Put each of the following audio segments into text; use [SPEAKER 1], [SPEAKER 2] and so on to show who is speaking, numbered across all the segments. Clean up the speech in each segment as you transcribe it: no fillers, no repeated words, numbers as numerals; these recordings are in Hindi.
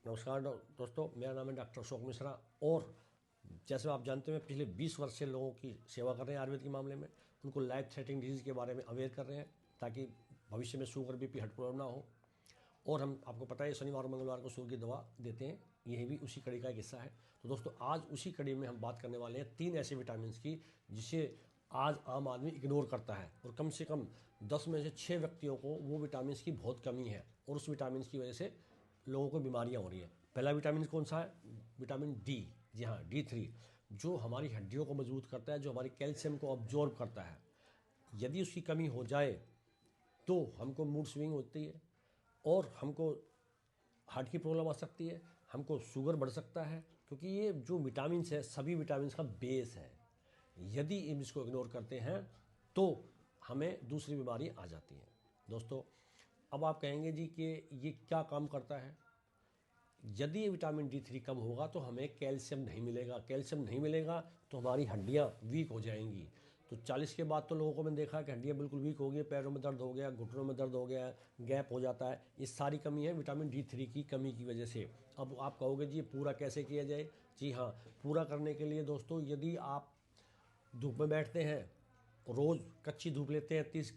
[SPEAKER 1] नमस्कार दोस्तों, मेरा नाम है डॉक्टर अशोक मिश्रा। और जैसे आप जानते हैं, पिछले 20 वर्ष से लोगों की सेवा कर रहे हैं आयुर्वेद के मामले में। उनको लाइफ थ्रेटनिंग डिजीज़ के बारे में अवेयर कर रहे हैं ताकि भविष्य में शुगर बीपी हार्ट प्रॉब्लम ना हो। और हम आपको पता है शनिवार और मंगलवार को शुगर की दवा देते हैं, यही भी उसी कड़ी का एक हिस्सा है। तो दोस्तों, आज उसी कड़ी में हम बात करने वाले हैं 3 ऐसे विटामिन की जिसे आज आम आदमी इग्नोर करता है, और कम से कम 10 में से 6 व्यक्तियों को वो विटामिन की बहुत कमी है और उस विटामिन की वजह से लोगों को बीमारियां हो रही हैं। पहला विटामिन कौन सा है? Vitamin D. जी हाँ, D3, जो हमारी हड्डियों को मजबूत करता है, जो हमारी कैल्शियम को अब्जॉर्ब करता है। यदि उसकी कमी हो जाए तो हमको मूड स्विंग होती है और हमको हार्ट की प्रॉब्लम आ सकती है, हमको शुगर बढ़ सकता है, क्योंकि ये जो विटामिन है सभी विटामिन का बेस है। यदि इसको इग्नोर करते हैं तो हमें दूसरी बीमारी आ जाती है। दोस्तों, अब आप कहेंगे जी कि ये क्या काम करता है? यदि ये विटामिन D3 कम होगा तो हमें कैल्शियम नहीं मिलेगा। कैल्शियम नहीं मिलेगा तो हमारी हड्डियां वीक हो जाएंगी। तो 40 के बाद तो लोगों को मैंने देखा कि हड्डियां बिल्कुल वीक हो गई, पैरों में दर्द हो गया, घुटनों में दर्द हो गया, गैप हो जाता है। ये सारी कमी है विटामिन D3 की कमी की वजह से। अब आप कहोगे जी पूरा कैसे किया जाए? जी हाँ, पूरा करने के लिए दोस्तों, यदि आप धूप में बैठते हैं, रोज़ कच्ची धूप लेते हैं 30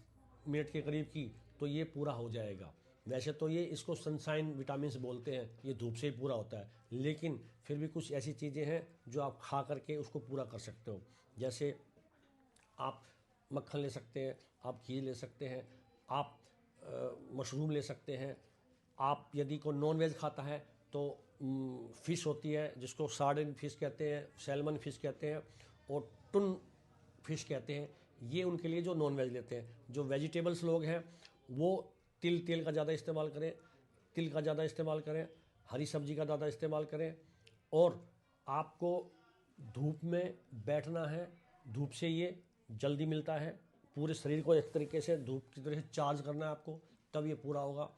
[SPEAKER 1] मिनट के करीब की, तो ये पूरा हो जाएगा। वैसे तो ये इसको सनशाइन विटामिन बोलते हैं, ये धूप से ही पूरा होता है, लेकिन फिर भी कुछ ऐसी चीज़ें हैं जो आप खा करके उसको पूरा कर सकते हो। जैसे आप मक्खन ले सकते हैं, आप घी ले सकते हैं, आप मशरूम ले सकते हैं। आप यदि कोई नॉन वेज खाता है तो फ़िश होती है जिसको सार्डिन फ़िश कहते हैं, सैल्मन फ़िश कहते हैं और टुन फ़िश कहते हैं। ये उनके लिए जो नॉन वेज लेते हैं। जो वेजिटेबल्स लोग हैं वो तेल का ज़्यादा इस्तेमाल करें, तिल का ज़्यादा इस्तेमाल करें, हरी सब्जी का ज़्यादा इस्तेमाल करें। और आपको धूप में बैठना है, धूप से ये जल्दी मिलता है। पूरे शरीर को एक तरीके से धूप की तरह से चार्ज करना है आपको, तब ये पूरा होगा।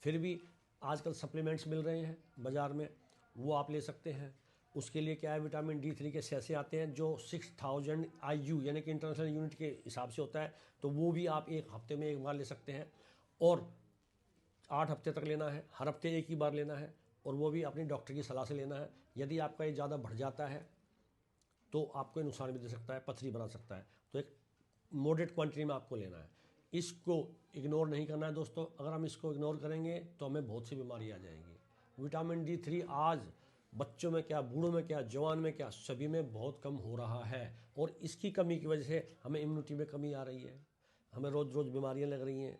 [SPEAKER 1] फिर भी आजकल सप्लीमेंट्स मिल रहे हैं बाज़ार में, वो आप ले सकते हैं। उसके लिए क्या है, विटामिन D3 के सैसे आते हैं जो 6000 IU यानी कि इंटरनेशनल यूनिट के हिसाब से होता है। तो वो भी आप एक हफ्ते में एक बार ले सकते हैं और 8 हफ्ते तक लेना है। हर हफ्ते एक ही बार लेना है और वो भी अपनी डॉक्टर की सलाह से लेना है। यदि आपका ये ज़्यादा बढ़ जाता है तो आपको नुकसान भी दे सकता है, पथरी बना सकता है। तो एक मॉडरेट क्वांटिटी में आपको लेना है, इसको इग्नोर नहीं करना है दोस्तों। अगर हम इसको इग्नोर करेंगे तो हमें बहुत सी बीमारी आ जाएंगी। विटामिन D3 आज बच्चों में क्या, बूढ़ों में क्या, जवान में क्या, सभी में बहुत कम हो रहा है। और इसकी कमी की वजह से हमें इम्यूनिटी में कमी आ रही है, हमें रोज़ रोज़ बीमारियां लग रही हैं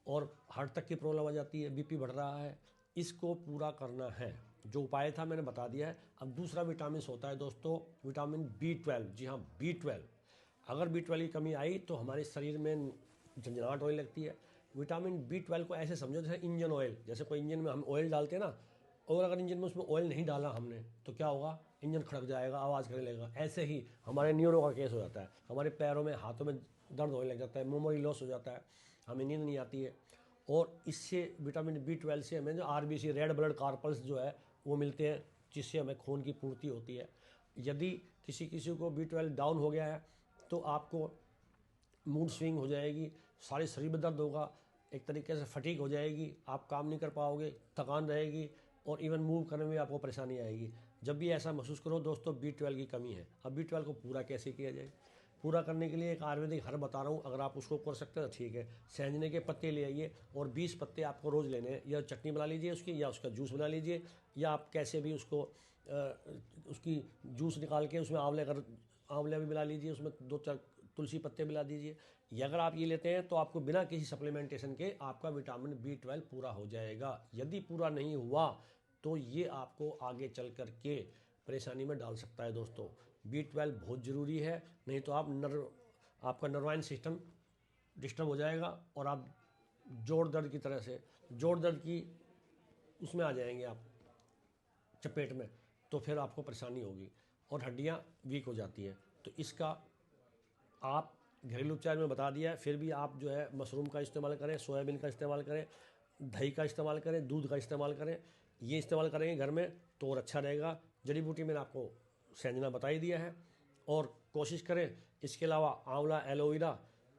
[SPEAKER 1] और हार्ट तक की प्रॉब्लम आ जाती है, बीपी बढ़ रहा है। इसको पूरा करना है। जो उपाय था मैंने बता दिया है। अब दूसरा विटामिन होता है दोस्तों, विटामिन B12। जी हाँ, B12। अगर B12 की कमी आई तो हमारे शरीर में झंझनाहट होने लगती है। विटामिन B12 को ऐसे समझो जैसे इंजन ऑयल। जैसे कोई इंजन में हम ऑयल डालते हैं ना, और अगर इंजन में उसमें ऑयल नहीं डाला हमने तो क्या होगा? इंजन खड़क जाएगा, आवाज़ करने लगेगा। ऐसे ही हमारे न्यूरो का केस हो जाता है, हमारे पैरों में हाथों में दर्द होने लग जाता है, मेमोरी लॉस हो जाता है, हमें नींद नहीं आती है। और इससे विटामिन B12 से हमें जो RBC रेड ब्लड कार्पल्स जो है वो मिलते हैं, जिससे हमें खून की पूर्ति होती है। यदि किसी किसी को B12 डाउन हो गया है तो आपको मूड स्विंग हो जाएगी, सारे शरीर में दर्द होगा, एक तरीके से फटीग हो जाएगी, आप काम नहीं कर पाओगे, थकान रहेगी और इवन मूव करने में आपको परेशानी आएगी। जब भी ऐसा महसूस करो दोस्तों, B12 की कमी है। अब B12 को पूरा कैसे किया जाए? पूरा करने के लिए एक आयुर्वेदिक हर्ब बता रहा हूँ, अगर आप उसको कर सकते हैं तो ठीक है। सहजने के पत्ते ले आइए और 20 पत्ते आपको रोज़ लेने हैं। या चटनी बना लीजिए उसकी, या उसका जूस बना लीजिए, या आप कैसे भी उसको उसकी जूस निकाल के उसमें आंवला भी मिला लीजिए, उसमें 2-4 तुलसी पत्ते मिला दीजिए। ये अगर आप ये लेते हैं तो आपको बिना किसी सप्लीमेंटेशन के आपका विटामिन B12 पूरा हो जाएगा। यदि पूरा नहीं हुआ तो ये आपको आगे चल कर के परेशानी में डाल सकता है दोस्तों। B12 बहुत ज़रूरी है, नहीं तो आपका नर्वाइन सिस्टम डिस्टर्ब हो जाएगा और आप जोड़ दर्द की तरह से, जोड़ दर्द की उसमें आ जाएंगे आप चपेट में, तो फिर आपको परेशानी होगी और हड्डियाँ वीक हो जाती हैं। तो इसका आप घरेलू उपचार में बता दिया है। फिर भी आप जो है मशरूम का इस्तेमाल करें, सोयाबीन का इस्तेमाल करें, दही का इस्तेमाल करें, दूध का इस्तेमाल करें। ये इस्तेमाल करेंगे घर में तो और अच्छा रहेगा। जड़ी बूटी मैंने आपको सहजना बता ही दिया है और कोशिश करें। इसके अलावा आंवला एलोवेरा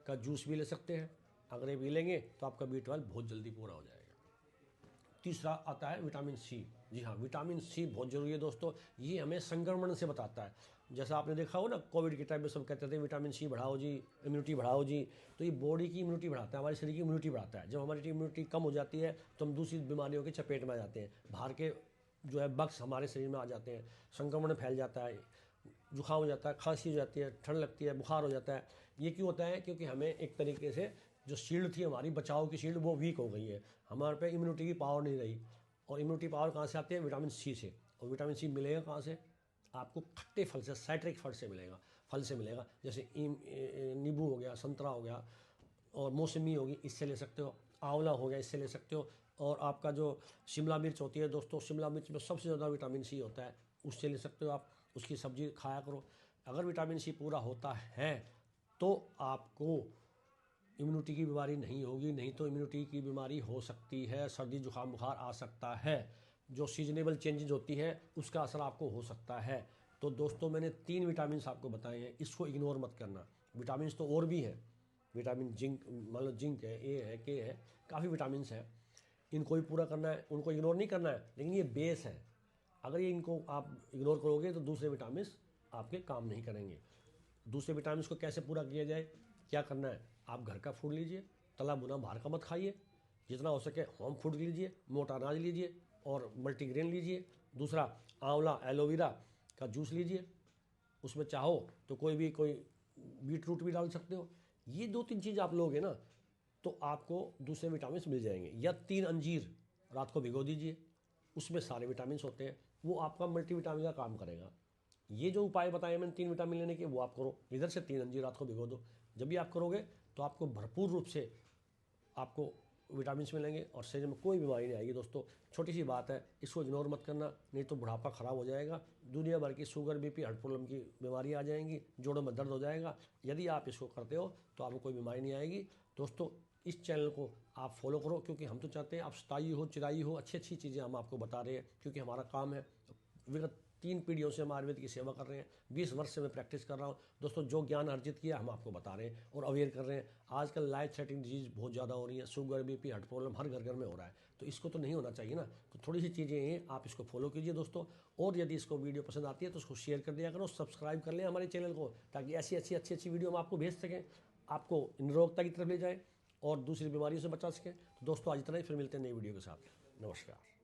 [SPEAKER 1] का जूस भी ले सकते हैं। अगर ये पी लेंगे तो आपका B12 बहुत जल्दी पूरा हो जाएगा। तीसरा आता है विटामिन सी। जी हाँ, विटामिन सी बहुत ज़रूरी है दोस्तों, ये हमें संक्रमण से बताता है। जैसा आपने देखा हो ना, कोविड के टाइम में सब कहते थे विटामिन सी बढ़ाओ जी, इम्यूनिटी बढ़ाओ जी। तो ये बॉडी की इम्यूनिटी बढ़ाता है, हमारे शरीर की इम्यूनिटी बढ़ाता है। जब हमारी इम्यूनिटी कम हो जाती है तो हम दूसरी बीमारियों की चपेट में आ जाते हैं, बाहर के जो है बग्स हमारे शरीर में आ जाते हैं, संक्रमण फैल जाता है, जुकाम हो जाता है, खांसी हो जाती है, ठंड लगती है, बुखार हो जाता है। ये क्यों होता है? क्योंकि हमें एक तरीके से जो शील्ड थी हमारी बचाव की शील्ड, वो वीक हो गई है, हमारे पे इम्यूनिटी की पावर नहीं रही। और इम्यूनिटी पावर कहाँ से आती है? विटामिन सी से। और विटामिन सी मिलेगा कहाँ से? आपको खट्टे फल से, साइट्रिक फल से मिलेगा, फल से मिलेगा। जैसे नींबू हो गया, संतरा हो गया, और मौसमी होगी, इससे ले सकते हो। आंवला हो गया, इससे ले सकते हो। और आपका जो शिमला मिर्च होती है दोस्तों, शिमला मिर्च में सबसे ज़्यादा विटामिन सी होता है, उससे ले सकते हो आप। उसकी सब्जी खाया करो। अगर विटामिन सी पूरा होता है तो आपको इम्यूनिटी की बीमारी नहीं होगी, नहीं तो इम्यूनिटी की बीमारी हो सकती है, सर्दी जुकाम बुखार आ सकता है। जो सीजनेबल चेंजेज होती है उसका असर आपको हो सकता है। तो दोस्तों मैंने 3 विटामिन आपको बताए हैं, इसको इग्नोर मत करना। विटामिन तो और भी हैं, विटामिन जिंक, मान लो जिंक है, ए है, के है, काफ़ी विटामिन है। इनको भी पूरा करना है, उनको इग्नोर नहीं करना है, लेकिन ये बेस है। अगर ये इनको आप इग्नोर करोगे तो दूसरे विटामिन आपके काम नहीं करेंगे। दूसरे विटामिन को कैसे पूरा किया जाए, क्या करना है? आप घर का फूड लीजिए, तला भुना बाहर का मत खाइए, जितना हो सके होम फूड लीजिए, मोटा अनाज लीजिए और मल्टीग्रेन लीजिए। दूसरा, आंवला एलोवेरा का जूस लीजिए, उसमें चाहो तो कोई बीट रूट भी डाल सकते हो। ये 2-3 चीज़ आप लोगे ना तो आपको दूसरे विटामिन मिल जाएंगे। या 3 अंजीर रात को भिगो दीजिए, उसमें सारे विटामिन होते हैं, वो आपका मल्टीविटामिन का काम करेगा। ये जो उपाय बताए मैंने 3 विटामिन लेने के, वो आप करो। इधर से 3 अंजीर रात को भिगो दो। जब भी आप करोगे तो आपको भरपूर रूप से आपको विटामिन मिलेंगे और शरीर में कोई बीमारी नहीं आएगी। दोस्तों छोटी सी बात है, इसको इग्नोर मत करना, नहीं तो बुढ़ापा ख़राब हो जाएगा, दुनिया भर की शुगर बीपी हार्ट प्रॉब्लम की बीमारी आ जाएंगी, जोड़ों में दर्द हो जाएगा। यदि आप इसको करते हो तो आपको कोई बीमारी नहीं आएगी। दोस्तों इस चैनल को आप फॉलो करो, क्योंकि हम तो चाहते हैं आप सताई हो, चिराई हो, अच्छी अच्छी चीज़ें हम आपको बता रहे हैं, क्योंकि हमारा काम है। विगत 3 पीढ़ियों से हम आयुर्वेद की सेवा कर रहे हैं, 20 वर्ष से मैं प्रैक्टिस कर रहा हूँ। दोस्तों जो ज्ञान अर्जित किया हम आपको बता रहे हैं और अवेयर कर रहे हैं। आजकल लाइफ थ्रेटनिंग डिजीज़ बहुत ज़्यादा हो रही है, शुगर बीपी हार्ट प्रॉब्लम हर घर घर में हो रहा है, तो इसको तो नहीं होना चाहिए ना। तो थोड़ी सी चीज़ें हैं, आप इसको फॉलो कीजिए दोस्तों। और यदि इसको वीडियो पसंद आती है तो उसको शेयर कर दिया करो, सब्सक्राइब कर लें हमारे चैनल को, ताकि ऐसी अच्छी वीडियो हम आपको भेज सकें, आपको निरोगता की तरफ ले जाए और दूसरी बीमारियों से बचा सकें। तो दोस्तों आज इतना ही, फिर मिलते हैं नई वीडियो के साथ। नमस्कार।